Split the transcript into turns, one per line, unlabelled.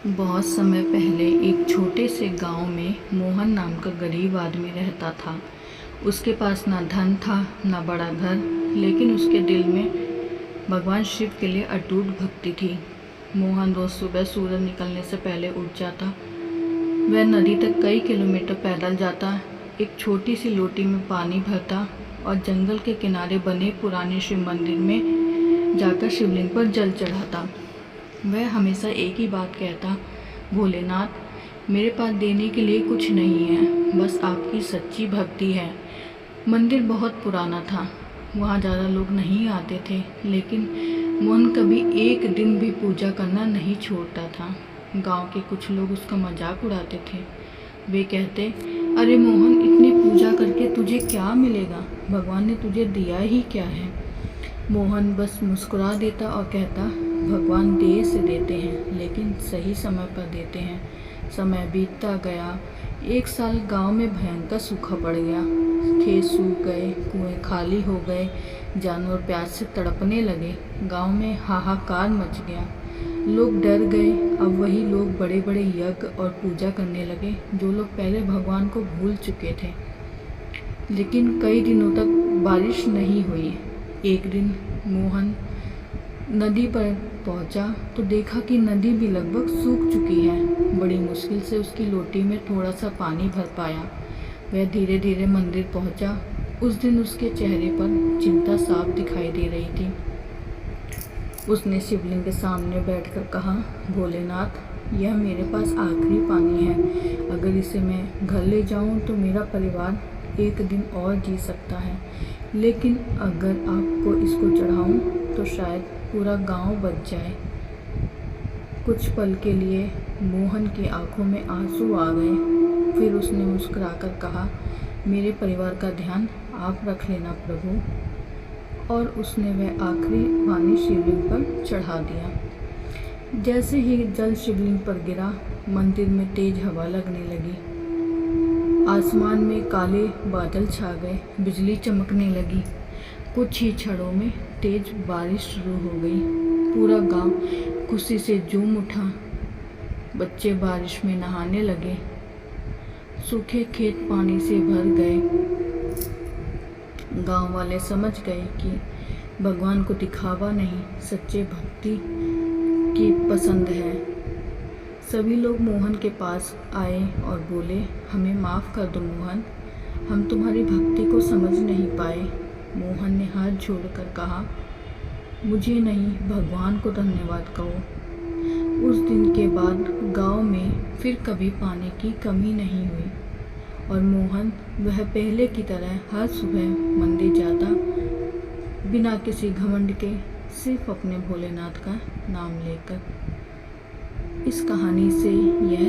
बहुत समय पहले एक छोटे से गांव में मोहन नाम का गरीब आदमी रहता था। उसके पास ना धन था ना बड़ा घर, लेकिन उसके दिल में भगवान शिव के लिए अटूट भक्ति थी। मोहन रोज सुबह सूरज निकलने से पहले उठ जाता। वह नदी तक कई किलोमीटर पैदल जाता, एक छोटी सी लोटी में पानी भरता और जंगल के किनारे बने पुराने शिव मंदिर में जाकर शिवलिंग पर जल चढ़ाता। वह हमेशा एक ही बात कहता, भोलेनाथ, मेरे पास देने के लिए कुछ नहीं है, बस आपकी सच्ची भक्ति है। मंदिर बहुत पुराना था, वहाँ ज़्यादा लोग नहीं आते थे, लेकिन मोहन कभी एक दिन भी पूजा करना नहीं छोड़ता था। गांव के कुछ लोग उसका मजाक उड़ाते थे। वे कहते, अरे मोहन, इतनी पूजा करके तुझे क्या मिलेगा? भगवान ने तुझे दिया ही क्या है? मोहन बस मुस्कुरा देता और कहता, भगवान देर से देते हैं, लेकिन सही समय पर देते हैं। समय बीतता गया। एक साल गांव में भयंकर सूखा पड़ गया। खेत सूख गए, कुएं खाली हो गए, जानवर प्यास से तड़पने लगे। गांव में हाहाकार मच गया। लोग डर गए। अब वही लोग बड़े बड़े यज्ञ और पूजा करने लगे जो लोग पहले भगवान को भूल चुके थे। लेकिन कई दिनों तक बारिश नहीं हुई। एक दिन मोहन नदी पर पहुंचा तो देखा कि नदी भी लगभग सूख चुकी है। बड़ी मुश्किल से उसकी लोटी में थोड़ा सा पानी भर पाया। वह धीरे धीरे मंदिर पहुंचा। उस दिन उसके चेहरे पर चिंता साफ दिखाई दे रही थी। उसने शिवलिंग के सामने बैठकर कहा, भोलेनाथ, यह मेरे पास आखिरी पानी है। अगर इसे मैं घर ले जाऊं तो मेरा परिवार एक दिन और जी सकता है, लेकिन अगर आपको इसको चढ़ाऊं तो शायद पूरा गांव बच जाए। कुछ पल के लिए मोहन की आंखों में आंसू आ गए। फिर उसने मुस्कुराकर कहा, मेरे परिवार का ध्यान आप रख लेना प्रभु। और उसने वह आखिरी पानी शिवलिंग पर चढ़ा दिया। जैसे ही जल शिवलिंग पर गिरा, मंदिर में तेज हवा लगने लगी। आसमान में काले बादल छा गए, बिजली चमकने लगी। कुछ ही क्षणों में तेज बारिश शुरू हो गई। पूरा गांव खुशी से झूम उठा। बच्चे बारिश में नहाने लगे। सूखे खेत पानी से भर गए। गांव वाले समझ गए कि भगवान को दिखावा नहीं, सच्चे भक्ति की पसंद है। सभी लोग मोहन के पास आए और बोले, हमें माफ़ कर दो मोहन, हम तुम्हारी भक्ति को समझ नहीं पाए। मोहन ने हाथ जोड़कर कहा, मुझे नहीं, भगवान को धन्यवाद कहो। उस दिन के बाद गांव में फिर कभी पानी की कमी नहीं हुई और मोहन वह पहले की तरह हर सुबह मंदिर जाता, बिना किसी घमंड के, सिर्फ अपने भोलेनाथ का नाम लेकर। इस कहानी से यह